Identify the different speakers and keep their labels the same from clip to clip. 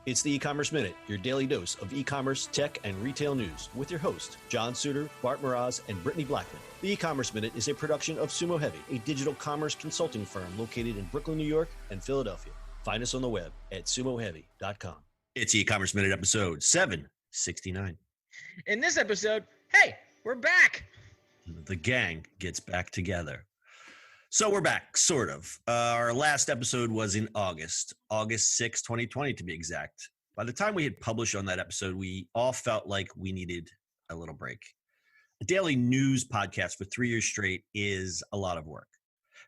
Speaker 1: It's the e-commerce minute, your daily dose of e-commerce, tech, and retail news with your host, John Suder, Bart, Mroz, and Brittany Blackman. The e-commerce minute is a production of SUMO Heavy, a digital commerce consulting firm located in Brooklyn, New York, and Philadelphia. Find us on the web at sumoheavy.com. It's e-commerce minute episode 769.
Speaker 2: In this episode, hey, we're back.
Speaker 1: The gang gets back together. So we're back, sort of. Our last episode was in August 6, 2020 to be exact. By the time we had published on that episode, we all felt like we needed a little break. A daily news podcast for 3 years straight is a lot of work.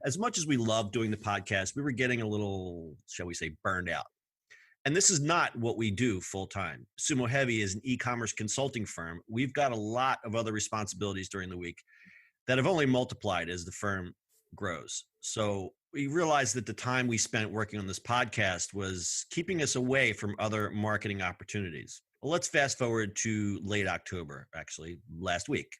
Speaker 1: As much as we love doing the podcast, we were getting a little, shall we say, burned out. And this is not what we do full time. SUMO Heavy is an e-commerce consulting firm. We've got a lot of other responsibilities during the week that have only multiplied as the firm grows. So we realized that the time we spent working on this podcast was keeping us away from other marketing opportunities. Well, let's fast forward to late October, actually, last week.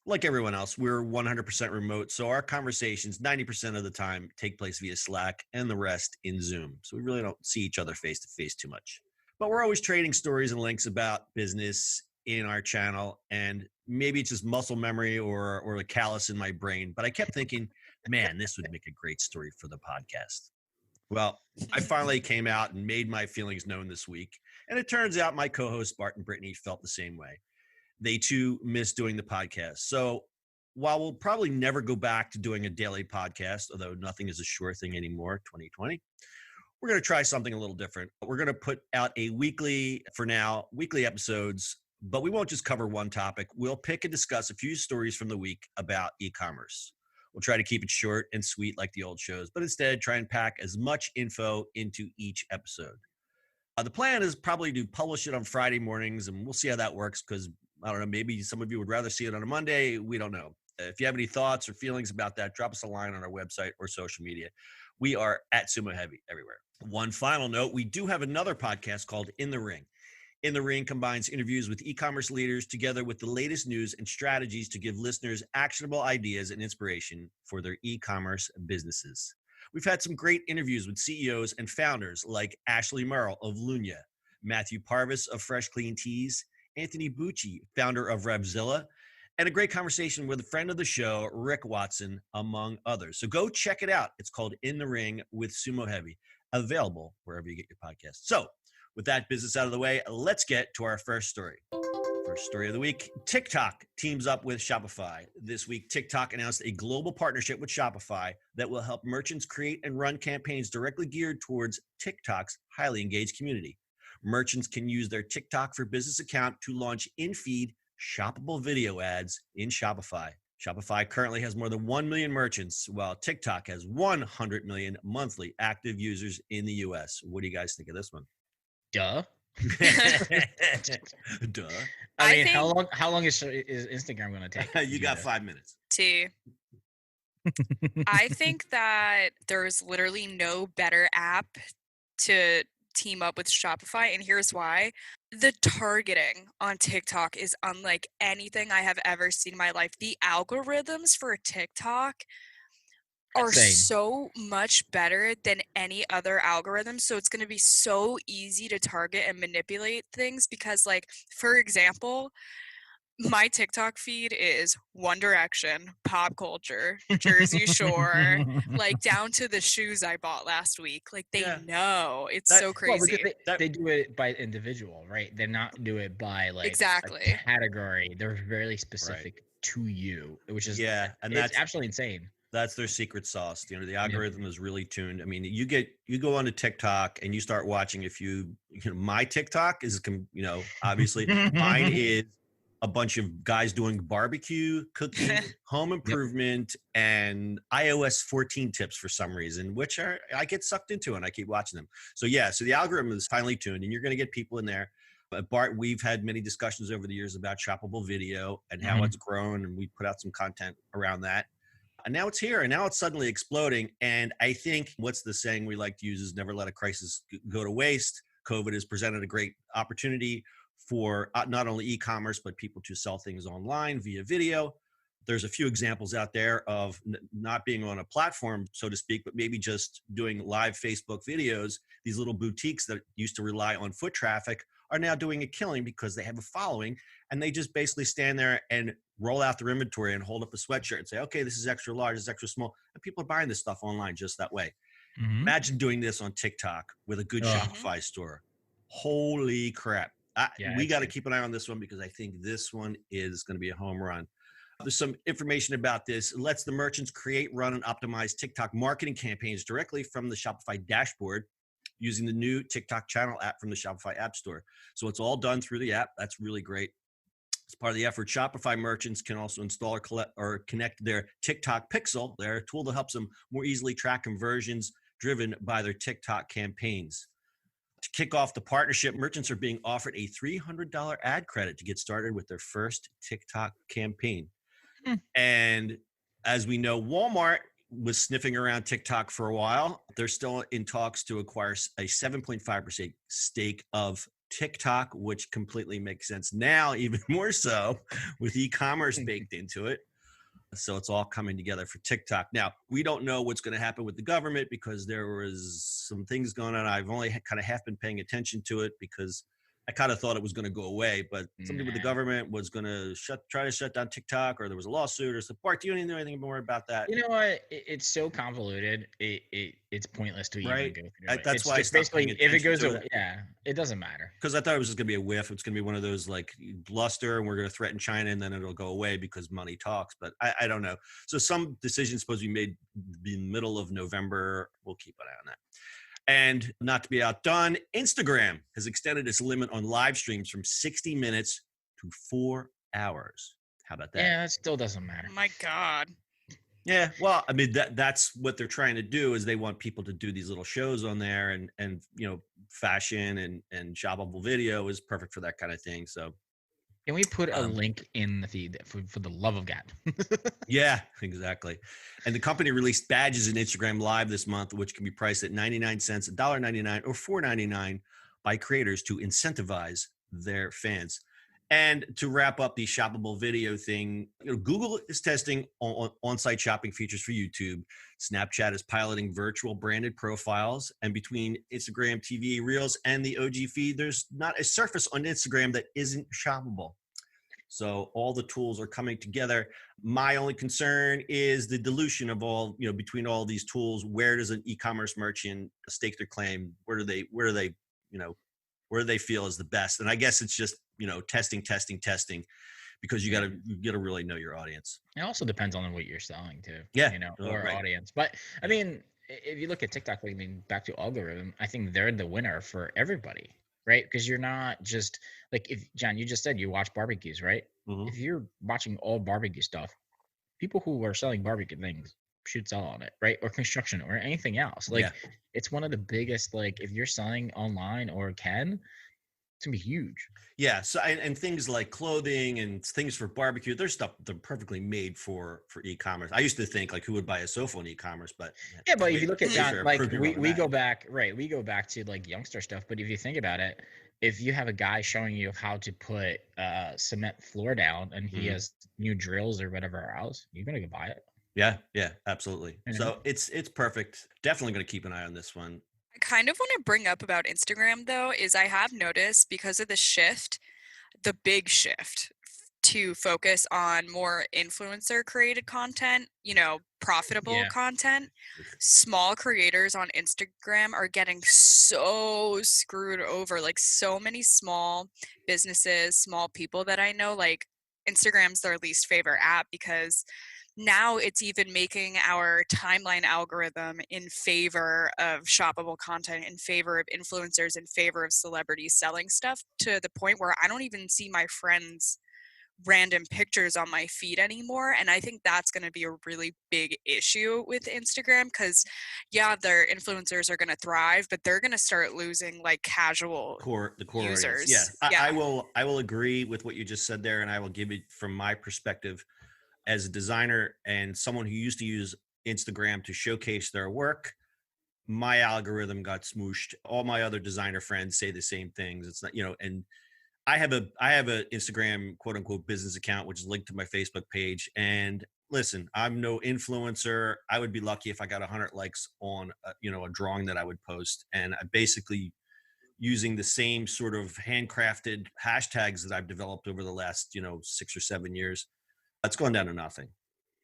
Speaker 1: Like everyone else, we're 100% remote, so our conversations 90% of the time take place via Slack and the rest in Zoom. So we really don't see each other face to face too much. But we're always trading stories and links about business in our channel, and maybe it's just muscle memory or a callus in my brain, but I kept thinking, man, this would make a great story for the podcast. Well, I finally came out and made my feelings known this week, and it turns out my co-hosts Bart and Brittany felt the same way. They too miss doing the podcast. So while we'll probably never go back to doing a daily podcast, although nothing is a sure thing anymore, 2020, we're going to try something a little different. We're going to put out a weekly episodes, but we won't just cover one topic. We'll pick and discuss a few stories from the week about e-commerce. We'll try to keep it short and sweet like the old shows, but instead try and pack as much info into each episode. The plan is probably to publish it on Friday mornings, and we'll see how that works because, I don't know, maybe some of you would rather see it on a Monday. We don't know. If you have any thoughts or feelings about that, drop us a line on our website or social media. We are at SUMO Heavy everywhere. One final note, we do have another podcast called In the Ring. In the Ring combines interviews with e-commerce leaders together with the latest news and strategies to give listeners actionable ideas and inspiration for their e-commerce businesses. We've had some great interviews with CEOs and founders like Ashley Merle of Lunya, Matthew Parvis of Fresh Clean Teas, Anthony Bucci, founder of Revzilla, and a great conversation with a friend of the show, Rick Watson, among others. So go check it out. It's called In the Ring with SUMO Heavy, available wherever you get your podcast. So with that business out of the way, let's get to our first story. First story of the week, TikTok teams up with Shopify. This week, TikTok announced a global partnership with Shopify that will help merchants create and run campaigns directly geared towards TikTok's highly engaged community. Merchants can use their TikTok for Business account to launch in-feed shoppable video ads in Shopify. Shopify currently has more than 1 million merchants, while TikTok has 100 million monthly active users in the US. What do you guys think of this one?
Speaker 2: Duh.
Speaker 1: Duh.
Speaker 2: I mean, how long is Instagram going to take?
Speaker 1: You got 5 minutes.
Speaker 3: 2. I think that there's literally no better app to team up with Shopify, and here's why. The targeting on TikTok is unlike anything I have ever seen in my life. The algorithms for TikTok are so much better than any other algorithm. So it's going to be so easy to target and manipulate things because, like, for example, my TikTok feed is One Direction, pop culture, Jersey Shore, like down to the shoes I bought last week. Like they know. It's so crazy.
Speaker 2: Well, they do it by individual, right? They're not do it by like
Speaker 3: exactly
Speaker 2: a category. They're very specific to you, which is
Speaker 1: and
Speaker 2: that's absolutely insane.
Speaker 1: That's their secret sauce. You know, the algorithm is really tuned. I mean, you go onto TikTok and you start watching my TikTok is, obviously mine is a bunch of guys doing barbecue, cooking, home improvement, and iOS 14 tips for some reason, which I get sucked into and I keep watching them. So so the algorithm is finely tuned and you're going to get people in there. But Bart, we've had many discussions over the years about shoppable video and how it's grown, and we put out some content around that. And now it's here, and now it's suddenly exploding. And I think what's the saying we like to use is never let a crisis go to waste. COVID has presented a great opportunity for not only e-commerce, but people to sell things online via video. There's a few examples out there of not being on a platform, so to speak, but maybe just doing live Facebook videos. These little boutiques that used to rely on foot traffic are now doing a killing because they have a following, and they just basically stand there and roll out their inventory and hold up a sweatshirt and say, okay, this is extra large, this is extra small. And people are buying this stuff online just that way.
Speaker 2: Mhm.
Speaker 1: Imagine doing this on TikTok with a good
Speaker 2: Ugh.
Speaker 1: Shopify store. Holy crap.
Speaker 2: Yeah,
Speaker 1: We
Speaker 2: it's
Speaker 1: got to
Speaker 2: huge.
Speaker 1: keep an eye on this one because I think this one is going to be a home run. There's some information about this. It lets the merchants create, run, and optimize TikTok marketing campaigns directly from the Shopify dashboard using the new TikTok channel app from the Shopify App Store. So it's all done through the app. That's really great. As part of the effort, Shopify merchants can also install or connect their TikTok Pixel, their tool that helps them more easily track conversions driven by their TikTok campaigns. To kick off the partnership, merchants are being offered a $300 ad credit to get started with their first TikTok campaign. And as we know, Walmart was sniffing around TikTok for a while. They're still in talks to acquire a 7.5% stake of TikTok, which completely makes sense now, even more so with e-commerce baked into it. So it's all coming together for TikTok. Now, we don't know what's going to happen with the government because there was some things going on. I've only kind of half been paying attention to it because I kind of thought it was going to go away, but somebody with the government was going to try to shut down TikTok, or there was a lawsuit or something. Bart, do you know anything more about that?
Speaker 2: You know what? It's so convoluted. It's pointless to even
Speaker 1: Right?
Speaker 2: go through it.
Speaker 1: That's
Speaker 2: It's
Speaker 1: why I
Speaker 2: just
Speaker 1: stopped paying
Speaker 2: basically if it
Speaker 1: attention
Speaker 2: goes
Speaker 1: to
Speaker 2: away, yeah, it doesn't matter.
Speaker 1: because I thought it was just going to be a whiff. It's going to be one of those like bluster, and we're going to threaten China, and then it'll go away because money talks. But I don't know. So some decisions supposed to be made in the middle of November. We'll keep an eye on that. And not to be outdone, Instagram has extended its limit on live streams from 60 minutes to 4 hours. How about that?
Speaker 2: Yeah, that still doesn't matter.
Speaker 3: Oh my God.
Speaker 1: Yeah, well, I mean that's what they're trying to do is they want people to do these little shows on there, and you know, fashion and shoppable video is perfect for that kind of thing. So
Speaker 2: Can we put a link in the feed for the love of God?
Speaker 1: yeah, exactly. And the company released badges in Instagram Live this month, which can be priced at 99 cents, $1.99, or $4.99 by creators to incentivize their fans. And to wrap up the shoppable video thing, you know, Google is testing on-site shopping features for YouTube. Snapchat is piloting virtual branded profiles. And between Instagram TV Reels and the OG feed, there's not a surface on Instagram that isn't shoppable. So all the tools are coming together. My only concern is the dilution of all, you know, between all these tools. Where does an e-commerce merchant stake their claim? Where do they, you know, where do they feel is the best? And I guess it's just, you know, testing, because you gotta really know your audience.
Speaker 2: It also depends on what you're selling too.
Speaker 1: Yeah,
Speaker 2: you know, or right. Audience. But I mean, if you look at TikTok, I mean, back to algorithm, I think they're the winner for everybody, right? Because you're not just like, if John, you just said you watch barbecues, right?
Speaker 1: Mm-hmm.
Speaker 2: If you're watching all barbecue stuff, people who are selling barbecue things should sell on it, right? Or construction or anything else. Like, it's one of the biggest, like, if you're selling online or it's gonna be huge.
Speaker 1: Yeah. So and things like clothing and things for barbecue, there's stuff they're perfectly made for e-commerce. I used to think like who would buy a sofa on e-commerce, but
Speaker 2: yeah, but if you look at John, like we go back, right? We go back to like youngster stuff. But if you think about it, if you have a guy showing you how to put cement floor down and he has new drills or whatever else, you're gonna go buy it.
Speaker 1: Yeah, absolutely. Mm-hmm. So it's perfect. Definitely gonna keep an eye on this one.
Speaker 3: I kind of want to bring up about Instagram though, is I have noticed because of the shift, the big shift to focus on more influencer created content, you know, profitable content, small creators on Instagram are getting so screwed over. Like so many small businesses, small people that I know, like Instagram's their least favorite app because now it's even making our timeline algorithm in favor of shoppable content, in favor of influencers, in favor of celebrities selling stuff, to the point where I don't even see my friends' random pictures on my feed anymore. And I think that's going to be a really big issue with Instagram because, their influencers are going to thrive, but they're going to start losing like casual core users.
Speaker 1: Yeah. I will agree with what you just said there, and I will give it from my perspective. As a designer and someone who used to use Instagram to showcase their work, my algorithm got smooshed. All my other designer friends say the same things. It's not, you know, and I have a Instagram quote unquote business account, which is linked to my Facebook page. And listen, I'm no influencer. I would be lucky if I got 100 likes on a drawing that I would post. And I basically using the same sort of handcrafted hashtags that I've developed over the last 6 or 7 years. That's going down to nothing.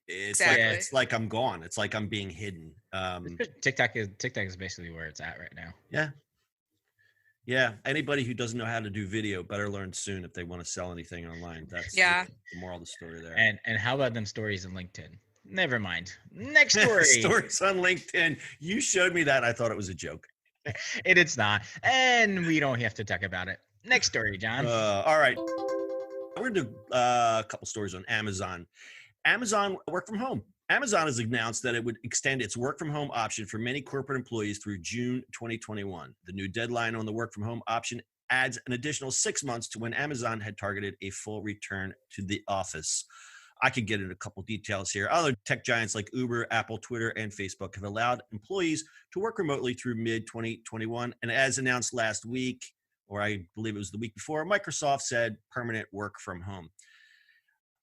Speaker 1: It's like I'm gone. It's like I'm being hidden.
Speaker 2: TikTok is basically where it's at right now.
Speaker 1: Yeah. Anybody who doesn't know how to do video better learn soon if they want to sell anything online. That's the moral of the story there.
Speaker 2: And how about them stories on LinkedIn? Never mind. Next story.
Speaker 1: Stories on LinkedIn. You showed me that. I thought it was a joke.
Speaker 2: It's not. And we don't have to talk about it. Next story, John.
Speaker 1: All right. We're going to do a couple stories on Amazon. Amazon work from home. Amazon has announced that it would extend its work from home option for many corporate employees through June 2021. The new deadline on the work from home option adds an additional 6 months to when Amazon had targeted a full return to the office. I could get into a couple details here. Other tech giants like Uber, Apple, Twitter, and Facebook have allowed employees to work remotely through mid-2021. And as announced last week, or I believe it was the week before, Microsoft said permanent work from home.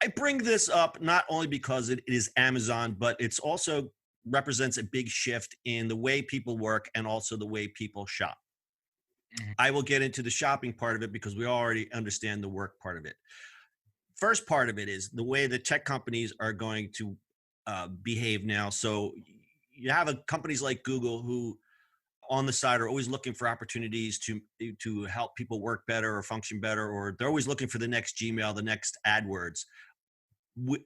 Speaker 1: I bring this up not only because it is Amazon, but it's also represents a big shift in the way people work and also the way people shop. Mm-hmm. I will get into the shopping part of it because we already understand the work part of it. First part of it is the way the tech companies are going to behave now. So you have companies like Google who on the side are always looking for opportunities to help people work better or function better, or they're always looking for the next Gmail, the next AdWords.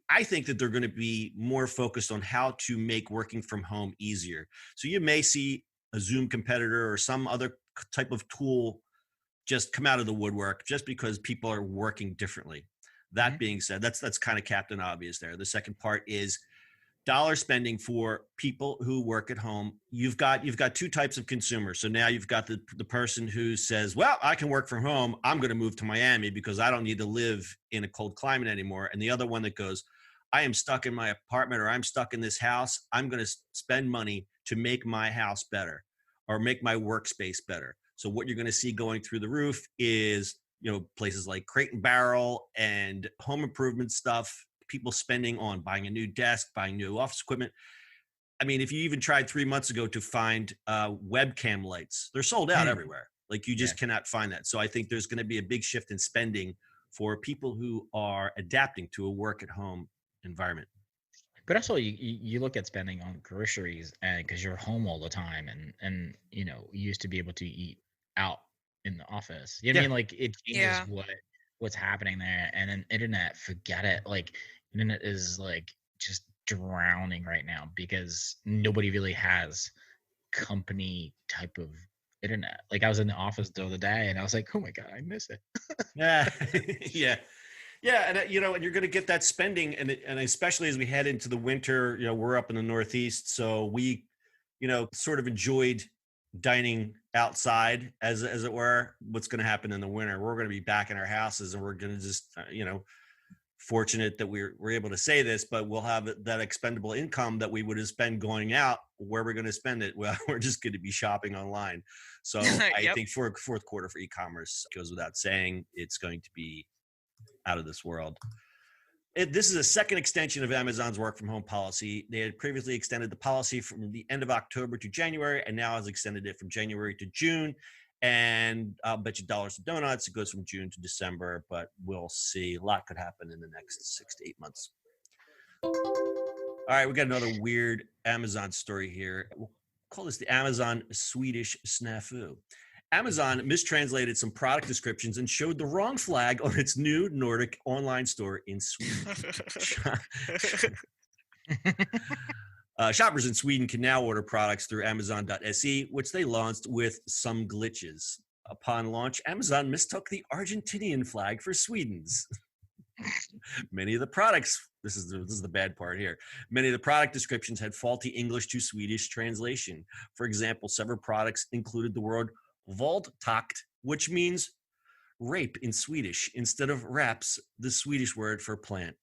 Speaker 1: I think that they're going to be more focused on how to make working from home easier. So you may see a Zoom competitor or some other type of tool just come out of the woodwork just because people are working differently. That being said, that's kind of Captain Obvious there. The second part is dollar spending for people who work at home. You've got two types of consumers. So now you've got the person who says, well, I can work from home. I'm going to move to Miami because I don't need to live in a cold climate anymore. And the other one that goes, I am stuck in my apartment or I'm stuck in this house. I'm going to spend money to make my house better or make my workspace better. So what you're going to see going through the roof is places like Crate and Barrel and home improvement stuff, people spending on buying a new desk, buying new office equipment. I mean, if you even tried 3 months ago to find webcam lights, they're sold out everywhere. Like you just cannot find that. So I think there's going to be a big shift in spending for people who are adapting to a work at home environment.
Speaker 2: But also you look at spending on groceries and because you're home all the time and you used to be able to eat out in the office. You know what I mean? Like it changes what's happening there. And then internet, forget it. Like internet is like just drowning right now because nobody really has company type of internet. Like I was in the office the other day and I was like, oh my God, I miss it.
Speaker 1: Yeah. And and you're going to get that spending and especially as we head into the winter, we're up in the Northeast. So we, sort of enjoyed dining outside as it were. What's going to happen in the winter? We're going to be back in our houses and we're going to just, fortunate that we're able to say this, but we'll have that expendable income that we would have spent going out. Where we're going to spend it? Well, we're just going to be shopping online. So I think for fourth quarter for e-commerce goes without saying, it's going to be out of this world. This is a second extension of Amazon's work from home policy. They had previously extended the policy from the end of October to January, and now has extended it from January to June. And I'll bet you dollars to donuts, it goes from June to December, but we'll see. A lot could happen in the next 6 to 8 months. All right, we got another weird Amazon story here. We'll call this the Amazon Swedish snafu. Amazon mistranslated some product descriptions and showed the wrong flag on its new Nordic online store in Sweden. Shoppers in Sweden can now order products through Amazon.se, which they launched with some glitches. Upon launch, Amazon mistook the Argentinian flag for Sweden's. Many of the products, this is the bad part here. Many of the product descriptions had faulty English to Swedish translation. For example, several products included the word våldtäkt, which means rape in Swedish, instead of raps, the Swedish word for plant.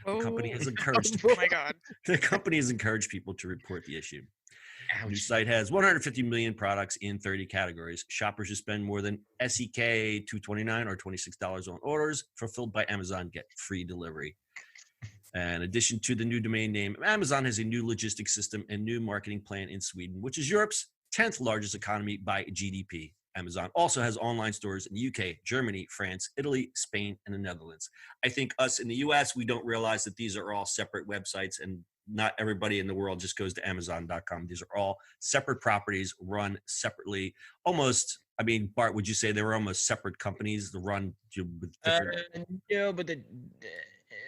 Speaker 1: The company has encouraged.
Speaker 3: Oh my God!
Speaker 1: The company has encouraged people to report the issue. The new site has 150 million products in 30 categories. Shoppers who spend more than SEK $229 or $26 on orders fulfilled by Amazon get free delivery. In addition to the new domain name, Amazon has a new logistics system and new marketing plan in Sweden, which is Europe's 10th largest economy by GDP. Amazon also has online stores in the UK, Germany, France, Italy, Spain, and the Netherlands. I think us in the US, we don't realize that these are all separate websites, and not everybody in the world just goes to Amazon.com. These are all separate properties run separately. Almost, I mean, Bart, would you say they were almost separate companies to run with different?
Speaker 2: No, but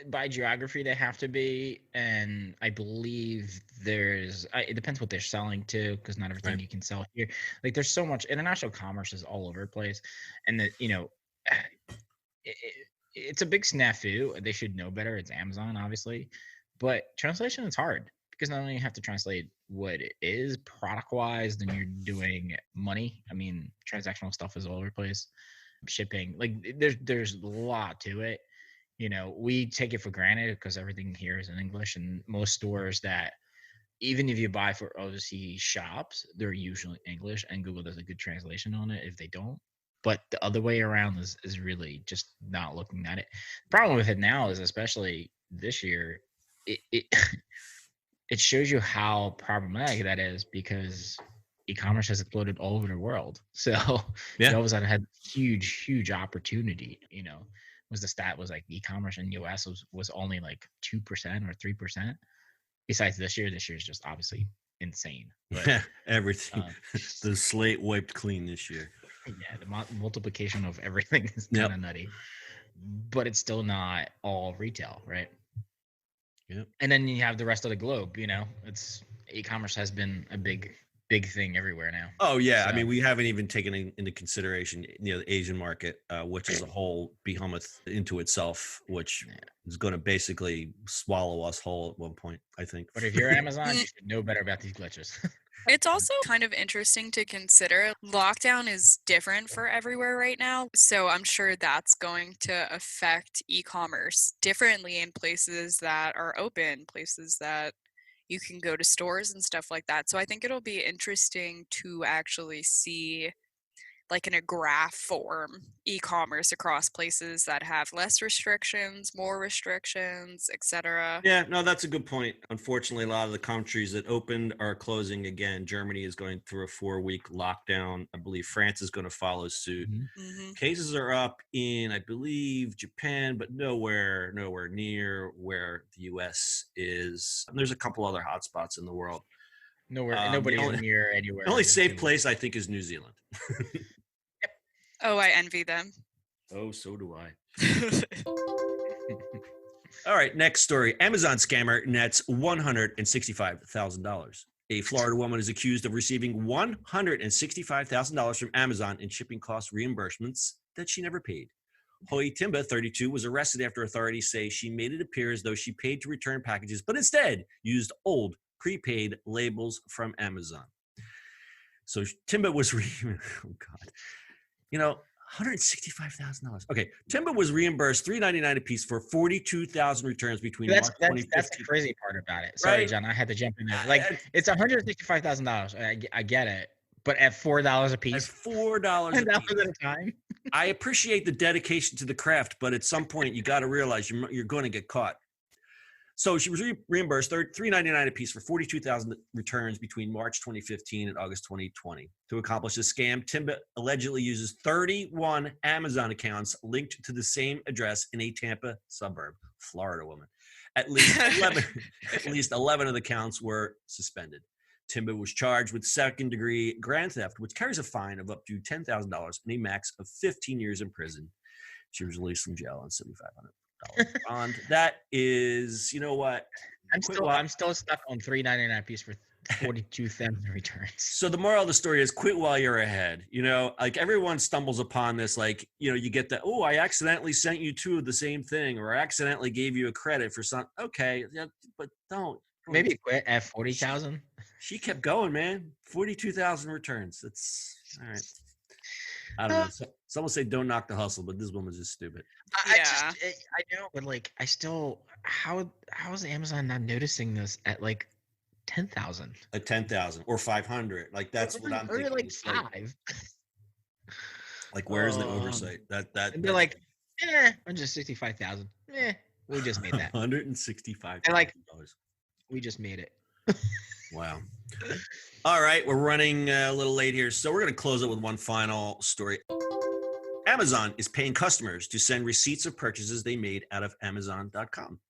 Speaker 2: by geography they have to be, and I believe it depends what they're selling to, because not everything you can sell here. Like, there's so much international commerce is all over the place, and it's a big snafu. They should know better. It's Amazon, obviously, but translation is hard, because not only you have to translate what it is product wise, then you're doing money. I mean, transactional stuff is all over the place. Shipping, like, there's a lot to it. We take it for granted because everything here is in English, and most stores that, even if you buy for overseas shops, they're usually English, and Google does a good translation on it if they don't. But the other way around is really just not looking at it. The problem with it now is, especially this year, it shows you how problematic that is, because e-commerce has exploded all over the world. So all of a sudden had huge opportunity. Was the stat was like e-commerce in US was only like 2% or 3%. Besides this year is just obviously insane. But,
Speaker 1: everything, the slate wiped clean this year.
Speaker 2: Yeah, the multiplication of everything is kind of nutty, but it's still not all retail, right?
Speaker 1: Yep.
Speaker 2: And then you have the rest of the globe. It's e-commerce has been a big thing everywhere now.
Speaker 1: Oh yeah, so, I mean, we haven't even taken into consideration the Asian market, which is a whole behemoth into itself, which is going to basically swallow us whole at one point, I think.
Speaker 2: But if you're Amazon, you should know better about these glitches.
Speaker 3: It's also kind of interesting to consider. Lockdown is different for everywhere right now, so I'm sure that's going to affect e-commerce differently in places that are open, places that you can go to stores and stuff like that. So I think it'll be interesting to actually see, like in a graph form, e-commerce across places that have less restrictions, more restrictions, etc.
Speaker 1: Yeah, no, that's a good point. Unfortunately, a lot of the countries that opened are closing again. Germany is going through a 4-week lockdown. I believe France is going to follow suit.
Speaker 3: Mm-hmm.
Speaker 1: Cases are up in, I believe, Japan, but nowhere near where the US is. And there's a couple other hotspots in the world.
Speaker 2: Nobody's near anywhere.
Speaker 1: The only safe place, I think, is New Zealand.
Speaker 3: Oh, I envy them.
Speaker 1: Oh, so do I. All right, next story. Amazon scammer nets $165,000. A Florida woman is accused of receiving $165,000 from Amazon in shipping cost reimbursements that she never paid. Hoi Timba, 32, was arrested after authorities say she made it appear as though she paid to return packages, but instead used old prepaid labels from Amazon. So Timba was $165,000. Okay, Timba was reimbursed $399 a piece for 42,000 returns between March 2015.
Speaker 2: That's the crazy part about it. Sorry, right? John, I had to jump in there. Like, it's $165,000. I get it, but at $4 a piece.
Speaker 1: At $4
Speaker 2: a time.
Speaker 1: I appreciate the dedication to the craft, but at some point you got to realize you're going to get caught. So she was reimbursed $399 a piece for 42,000 returns between March 2015 and August 2020. To accomplish this scam, Timba allegedly uses 31 Amazon accounts linked to the same address in a Tampa suburb. Florida woman. At least 11 of the counts were suspended. Timba was charged with second-degree grand theft, which carries a fine of up to $10,000 and a max of 15 years in prison. She was released from jail on $7,500 bond. That is, you know what?
Speaker 2: I'm still stuck on $399 a piece for 42,000 returns.
Speaker 1: So the moral of the story is quit while you're ahead. Like, everyone stumbles upon this. Like, you get the, oh, I accidentally sent you two of the same thing, or I accidentally gave you a credit for something. Okay, yeah, but don't.
Speaker 2: Maybe quit at 40,000.
Speaker 1: She kept going, man. 42,000 returns. That's all right. I don't know. Someone say don't knock the hustle, but this woman's just stupid.
Speaker 2: I know, but like, I still, how is Amazon not noticing this at like 10,000.
Speaker 1: At 10,000 or 500. Like that's what I'm thinking.
Speaker 2: Like 5.
Speaker 1: Like where's the oversight?
Speaker 2: And they're like, 165,000. We just made that.
Speaker 1: $165,000.
Speaker 2: And like, we just made it.
Speaker 1: Wow. All right, we're running a little late here, so we're going to close it with one final story. Amazon is paying customers to send receipts of purchases they made out of Amazon.com.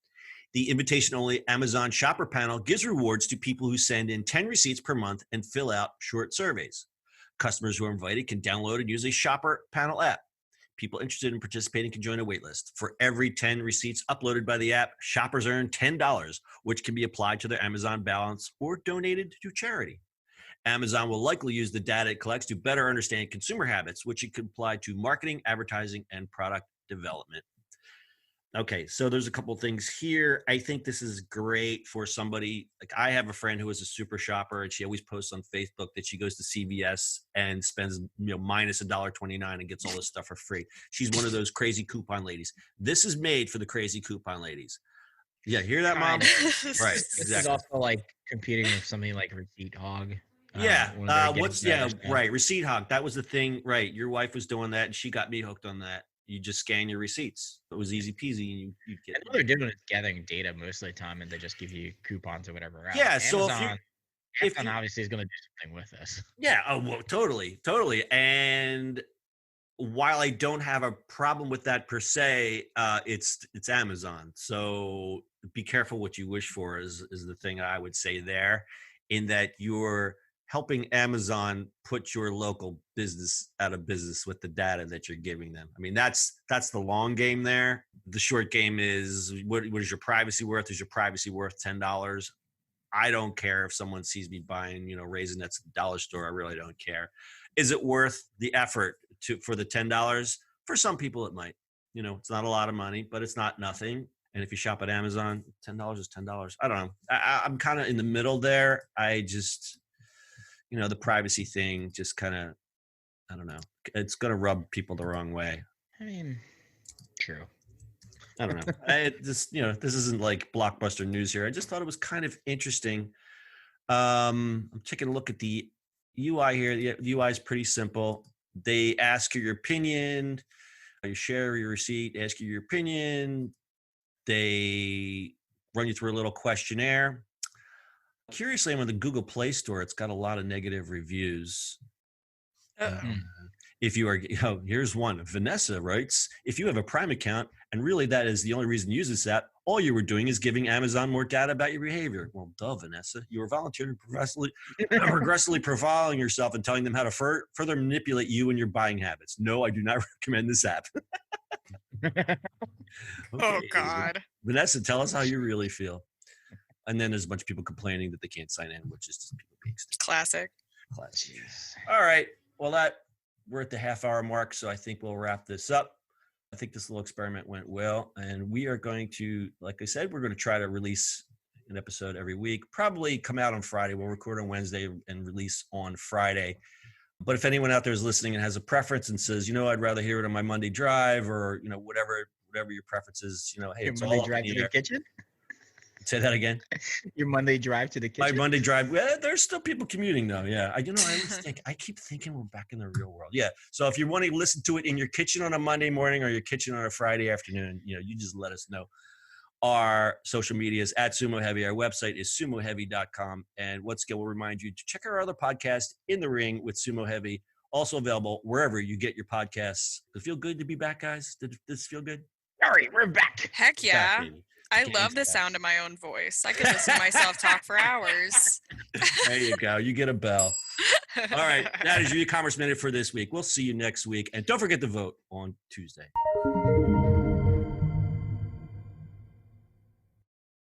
Speaker 1: The invitation-only Amazon Shopper Panel gives rewards to people who send in 10 receipts per month and fill out short surveys. Customers who are invited can download and use a Shopper Panel app. People interested in participating can join a waitlist. For every 10 receipts uploaded by the app, shoppers earn $10, which can be applied to their Amazon balance or donated to charity. Amazon will likely use the data it collects to better understand consumer habits, which it could apply to marketing, advertising, and product development. Okay, so there's a couple of things here. I think this is great for somebody. Like I have a friend who is a super shopper, and she always posts on Facebook that she goes to CVS and spends minus $1.29 and gets all this stuff for free. She's one of those crazy coupon ladies. This is made for the crazy coupon ladies. Yeah, hear that, Mom? Right, exactly.
Speaker 2: This is also like competing with something like Receipt Hog.
Speaker 1: Right. Receipt Hog. That was the thing. Right. Your wife was doing that and she got me hooked on that. You just scan your receipts. It was easy peasy. And you get
Speaker 2: what they're doing is gathering data most of the time and they just give you coupons or whatever.
Speaker 1: Yeah. So
Speaker 2: Amazon obviously is going to do something with this.
Speaker 1: Yeah. Oh, well, totally. And while I don't have a problem with that per se, it's Amazon. So be careful what you wish for is the thing I would say there, in that you're helping Amazon put your local business out of business with the data that you're giving them. I mean, that's the long game there. The short game is what is your privacy worth? Is your privacy worth $10? I don't care if someone sees me buying, Raisinets at the dollar store. I really don't care. Is it worth the effort for the $10? For some people, it might. It's not a lot of money, but it's not nothing. And if you shop at Amazon, $10 is $10. I don't know. I'm kind of in the middle there. I just, the privacy thing just kind of, I don't know. It's going to rub people the wrong way.
Speaker 2: I mean, true.
Speaker 1: I don't know. This isn't like blockbuster news here. I just thought it was kind of interesting. I'm taking a look at the UI here. The UI is pretty simple. They ask you your opinion. You share your receipt, ask you your opinion. They run you through a little questionnaire. Curiously, on the Google Play Store, it's got a lot of negative reviews. If you are, here's one. Vanessa writes, if you have a Prime account, and really that is the only reason you use this app, all you were doing is giving Amazon more data about your behavior. Well, duh, Vanessa. You were volunteering progressively profiling yourself and telling them how to further manipulate you and your buying habits. No, I do not recommend this app. Okay.
Speaker 3: Oh, God.
Speaker 1: Vanessa, tell us how you really feel. And then there's a bunch of people complaining that they can't sign in, which is just people being stupid.
Speaker 3: Classic.
Speaker 1: All right. Well, we're at the half-hour mark, so I think we'll wrap this up. I think this little experiment went well, and we are going to, like I said, we're going to try to release an episode every week, probably come out on Friday. We'll record on Wednesday and release on Friday. But if anyone out there is listening and has a preference and says, I'd rather hear it on my Monday drive or, whatever your preference is, hey, it's
Speaker 2: Monday drive to the kitchen?
Speaker 1: Say that again.
Speaker 2: Your Monday drive to the kitchen?
Speaker 1: My Monday drive. Well, there's still people commuting though. Yeah. I keep thinking we're back in the real world. Yeah. So if you want to listen to it in your kitchen on a Monday morning or your kitchen on a Friday afternoon, you just let us know. Our social media is at SUMO Heavy. Our website is sumoheavy.com. And once again, we'll remind you to check our other podcast, In the Ring with SUMO Heavy, also available wherever you get your podcasts. Does it feel good to be back, guys? Did this feel good?
Speaker 2: All right, we're back.
Speaker 3: Heck yeah. I love the sound of my own voice. I could listen to myself talk for hours.
Speaker 1: There you go. You get a bell. All right. That is your e-commerce minute for this week. We'll see you next week. And don't forget to vote on Tuesday.